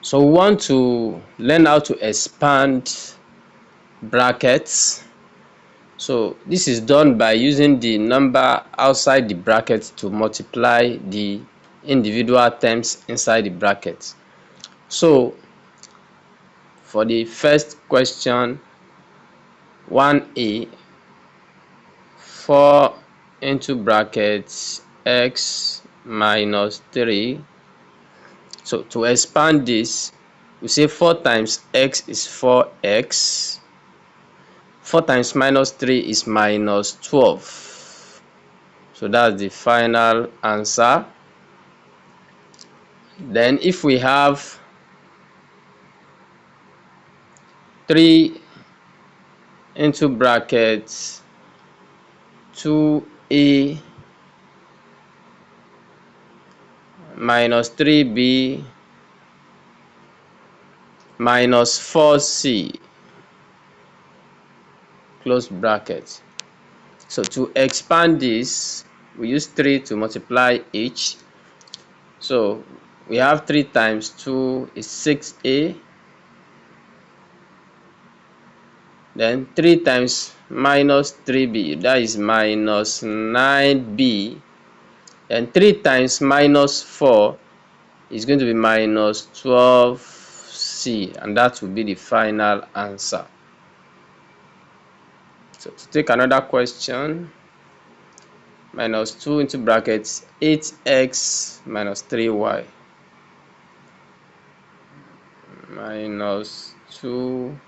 So we want to learn how to expand brackets. So this is done by using the number outside the bracket to multiply the individual terms inside the bracket. So for the first question, 1a, 4 into brackets x minus 3. So to expand this, we say 4 times x is 4x. 4 times minus 3 is minus 12. So that's the final answer. Then if we have 3 into brackets 2a minus 3b minus 4c, close bracket. So to expand this, we use 3 to multiply each. So we have 3 times 2 is 6a. Then 3 times minus 3b, that is minus 9b. And 3 times minus 4 is going to be minus 12c, and that will be the final answer. So to take another question, minus 2 into brackets 8x minus 3y minus 2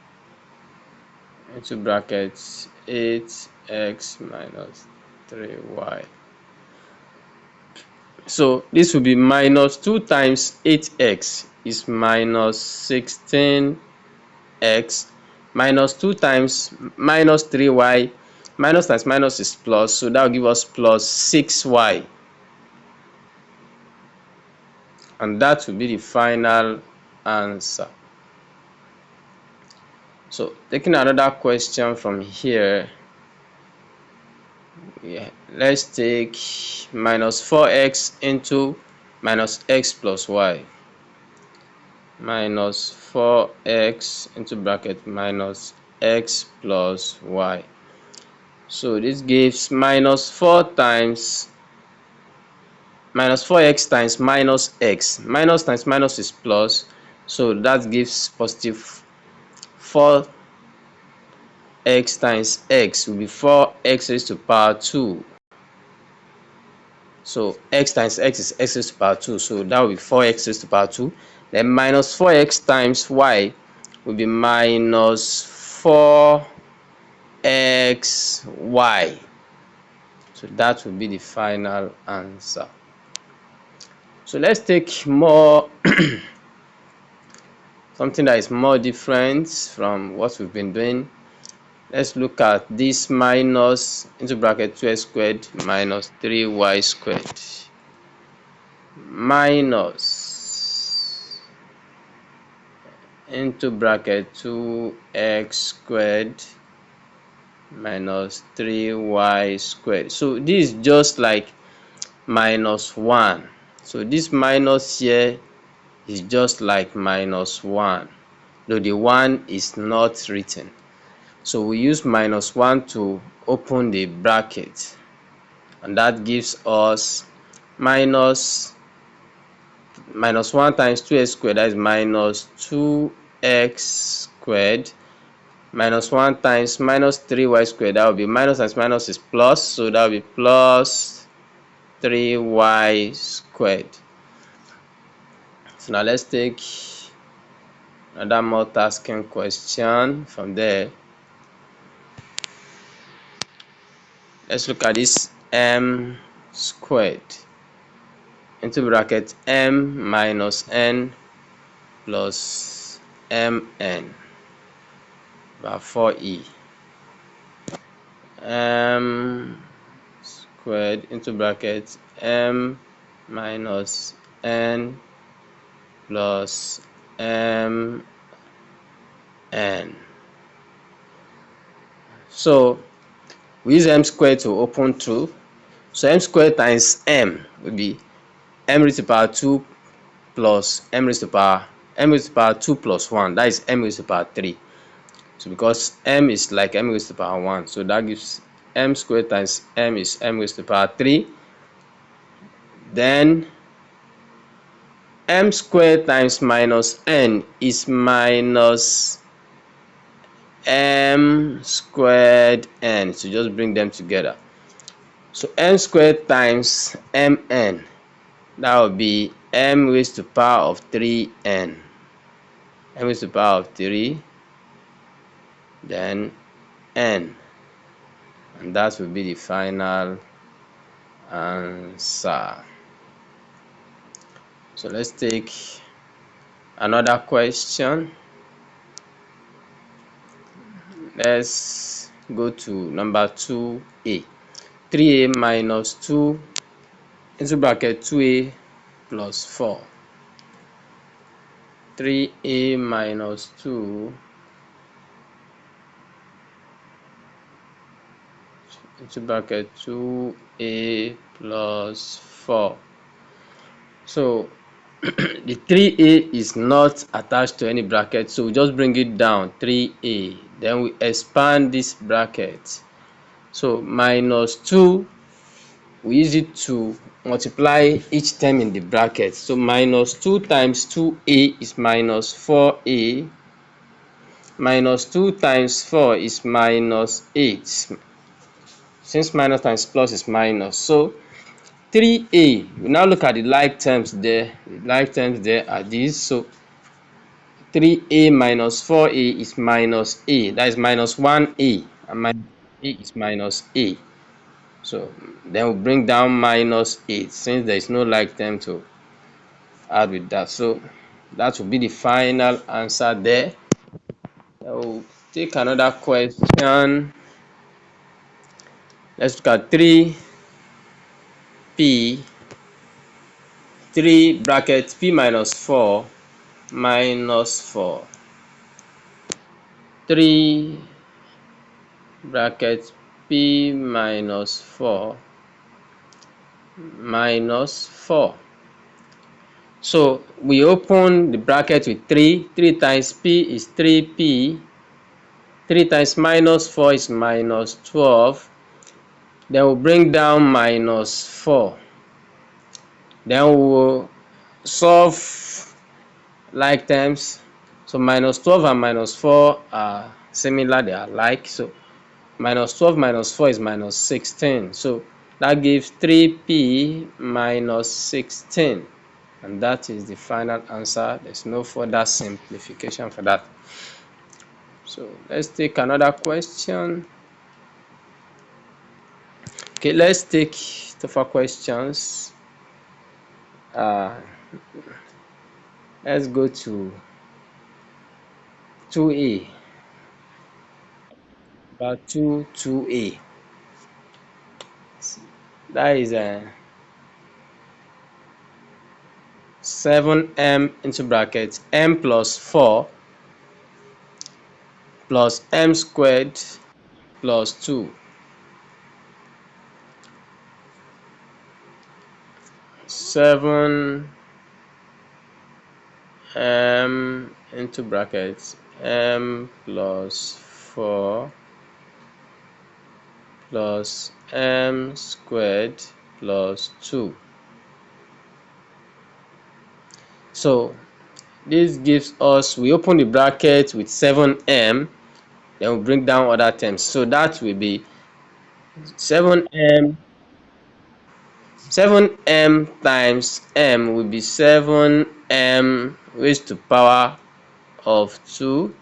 into brackets 8x minus 3y. So this will be minus 2 times 8x is minus 16x minus 2 times minus 3y. Minus times minus is plus, so that will give us plus 6y. And that will be the final answer. So taking another question from here, let's take minus 4x into minus x plus y. Minus 4x into bracket minus x plus y. So this gives minus 4 times minus 4x times minus x. Minus times minus is plus, so that gives positive 4x times x will be 4x raised to power 2. So x times x is x raised to power 2, so that will be 4x raised to power 2. Then minus 4x times y will be minus 4xy. So that will be the final answer. So let's take more something that is more different from what we've been doing. Let's look at this minus into bracket 2x squared minus 3y squared minus into bracket 2x squared minus 3y squared. So this is just like minus 1. So this minus here is just like minus 1, though the 1 is not written. So we use minus 1 to open the bracket, and that gives us minus 1 times 2x squared, that is minus 2x squared, minus 1 times minus 3y squared, that will be minus times minus is plus, so that will be plus 3y squared. So now let's take another multitasking question from there. Let's look at this m squared into bracket m minus n plus mn by 4e. M squared into bracket m minus n plus mn. So we use m squared to open through. So m squared times m will be m raised to power 2 plus m raised to power m raised to the power 2 plus 1, that is m raised to the power 3. So because m is like m raised to the power 1, so that gives m squared times m is m raised to the power 3. Then m squared times minus n is minus m squared n. So just bring them together. So m squared times mn, that would be m raised to the power of 3n. M raised to the power of 3, then n. And that will be the final answer. So let's take another question. Let's go to number 2a. 3a minus 2 into bracket 2a plus 4. 3a minus 2 into bracket 2a plus 4. So the 3a is not attached to any bracket, so we just bring it down, 3a. Then we expand this bracket. So minus 2, we use it to multiply each term in the bracket. So minus 2 times 2a is minus 4a. Minus 2 times 4 is minus 8. Since minus times plus is minus, so 3a, we now look at the like terms there. The like terms there are these. So 3a minus 4a is minus a, that is minus 1a, and minus a is minus a. So then we bring down minus 8 since there is no like term to add with that. So that will be the final answer there. I will take another question. Let's look at 3p, 3 bracket p minus 4 minus 4. 3 bracket p minus 4 minus 4. So we open the bracket with 3. 3 times p is 3p. 3 times minus 4 is minus 12. Then we'll bring down minus 4. Then we'll solve like terms. So minus 12 and minus 4 are similar, they are like. So minus 12 minus 4 is minus 16. So that gives 3p minus 16. And that is the final answer. There's no further simplification for that. So let's take another question. Okay, let's take tougher questions. Let's go to 2a. About 2a. That is 7m into bracket m plus 4 plus m squared plus 2. 7m into bracket m plus 4 plus m squared plus 2. So this gives us, we open the bracket with 7m, then we bring down other terms. So that will be 7m times m will be 7m raised to power of 2.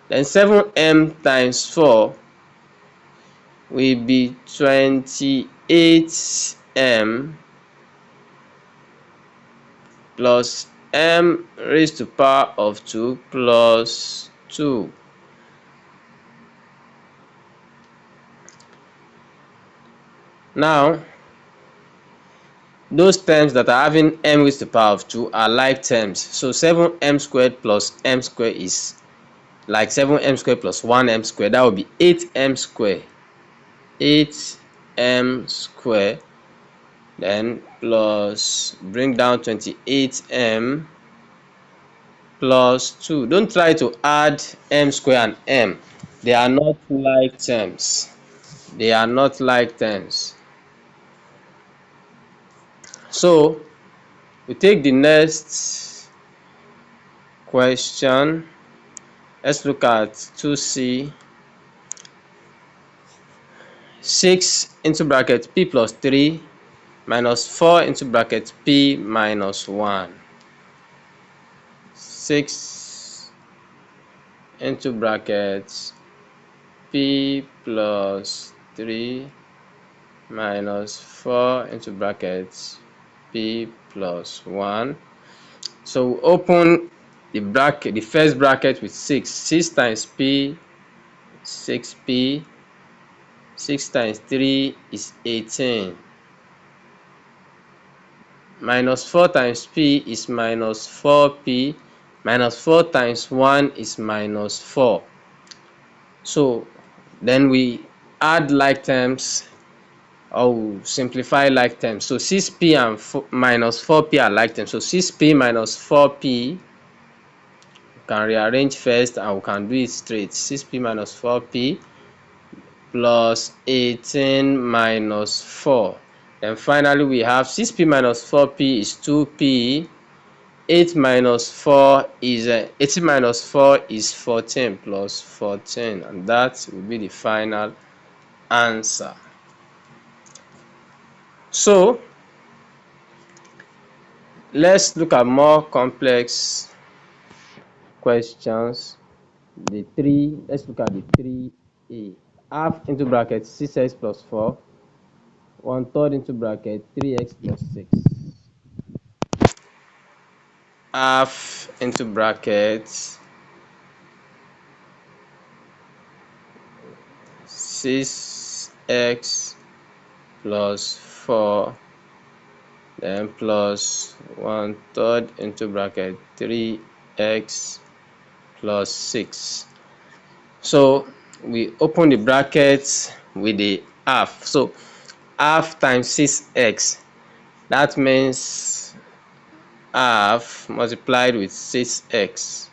Then 7m times 4 will be 28m plus m raised to power of 2 plus 2. Now those terms that are having m raised to the power of 2 are like terms. So 7m squared plus m squared is like 7m squared plus 1m squared. That would be 8m squared. 8m squared. Then plus bring down 28m plus 2. Don't try to add m square and m. They are not like terms. They are not like terms. So we take the next question. Let's look at 2c. 6 into bracket p plus 3 minus 4 into bracket p minus 1. 6 into bracket p plus 3 minus 4 into bracket p plus 1. So we open the first bracket with 6. 6 times p, 6p. 6 times 3 is 18. Minus 4 times p is minus 4p. Minus 4 times 1 is minus 4. So then we add like terms, or simplify like terms. So 6p and minus 4p are like terms. So 6p minus 4p, we can rearrange first and we can do it straight. 6p minus 4p plus 18 minus 4. Then finally we have 6p minus 4p is 2p. 8 minus 4 is 18 minus 4 is 14 plus 14, and that will be the final answer. So let's look at more complex questions. Let's look at the 3a. Half into bracket 6x plus 4. 1/3 into bracket 3x plus 6. Half into bracket 6x plus 4, then plus 1/3 into bracket 3x plus 6. So we open the brackets with the half. So half times 6x, that means half multiplied with 6x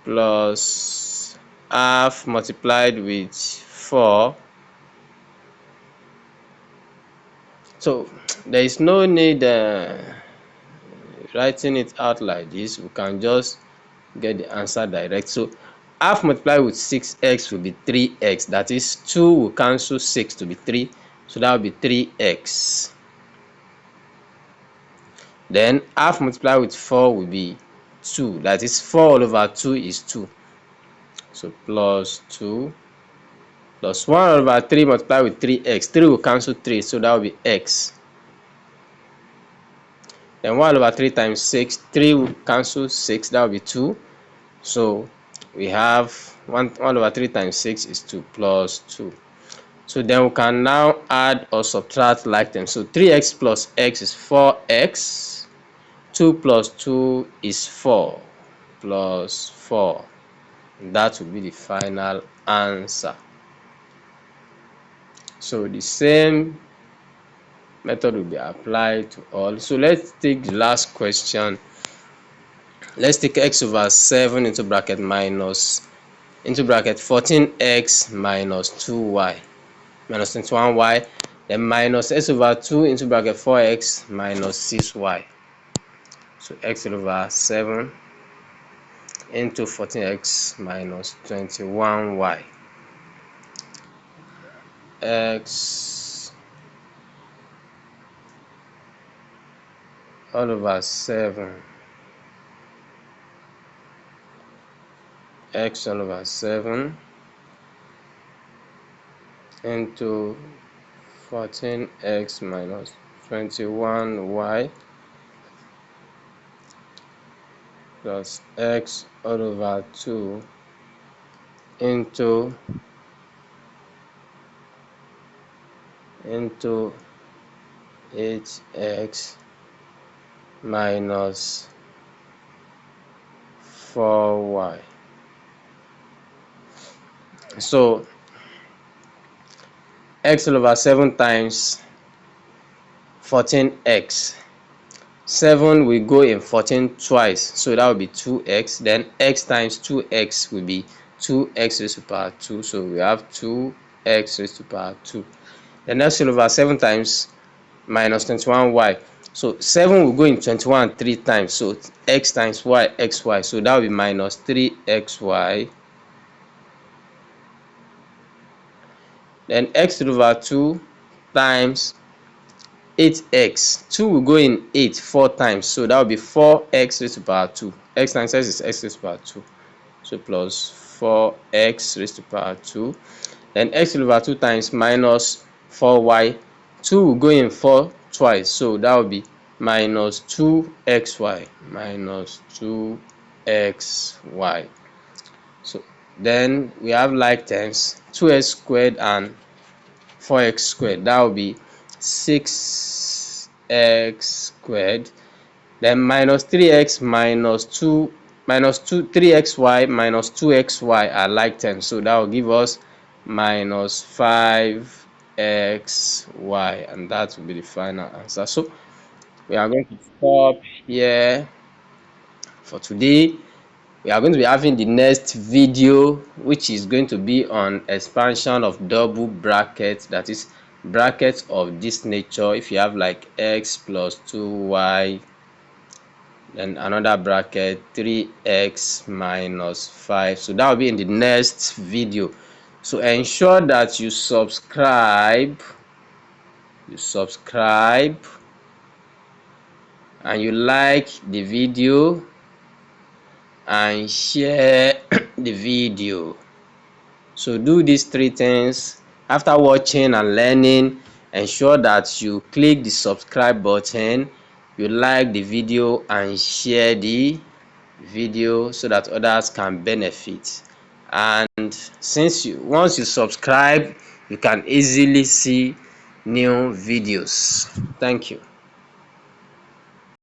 plus half multiplied with 4. So there is no need writing it out like this. We can just get the answer direct. So half multiplied with 6x will be 3x. That is 2 will cancel 6 to be 3. So that will be 3x. Then half multiplied with 4 will be 2. That is 4 all over 2 is 2. So plus 2 plus 1 all over 3 multiplied with 3x. 3 will cancel 3. So that will be x. Then 1 over 3 times 6. 3 will cancel 6. That will be 2. So we have 1 over 3 times 6 is 2 plus 2. So then we can now add or subtract like them. So 3x plus x is 4x. 2 plus 2 is 4 plus 4. That will be the final answer. So the same method will be applied to all. So let's take the last question. Let's take x over 7 into bracket minus into bracket 14x minus 2y minus 21y, then minus x over 2 into bracket 4x minus 6y. So x over 7 into 14x minus 21y. X all over 7, x all over 7 into 14x minus 21y plus x all over 2 into 8x minus 4y. So x all over 7 times 14x. 7 will go in 14 twice, so that will be 2x. Then x times 2x will be 2x raised to the power 2. So we have 2x raised to the power 2. The next thing over 7 times minus 21y. So 7 will go in 21 3 times. So x times y, xy. So that will be minus 3xy. Then x to the power 2 times 8x. 2 will go in 8 4 times. So that will be 4x raised to the power 2. X times x is x raised to the power 2. So plus 4x raised to the power 2. Then x to the power 2 times minus 4y. 2 will go in 4 twice. So that will be minus 2xy. Minus 2xy. So then we have like terms 2x squared and 4x squared. That will be 6x squared. Then minus 3x minus 3xy minus 2xy are like terms. So that will give us minus 5xy, and that will be the final answer. So we are going to stop here for today. We are going to be having the next video, which is going to be on expansion of double brackets, that is brackets of this nature. If you have like x plus 2y, then another bracket 3x minus 5. So that will be in the next video. So ensure that you subscribe and you like the video and share the video. So do these 3 things. After watching and learning, ensure that you click the subscribe button, you like the video and share the video so that others can benefit. And once you subscribe, you can easily see new videos. Thank you.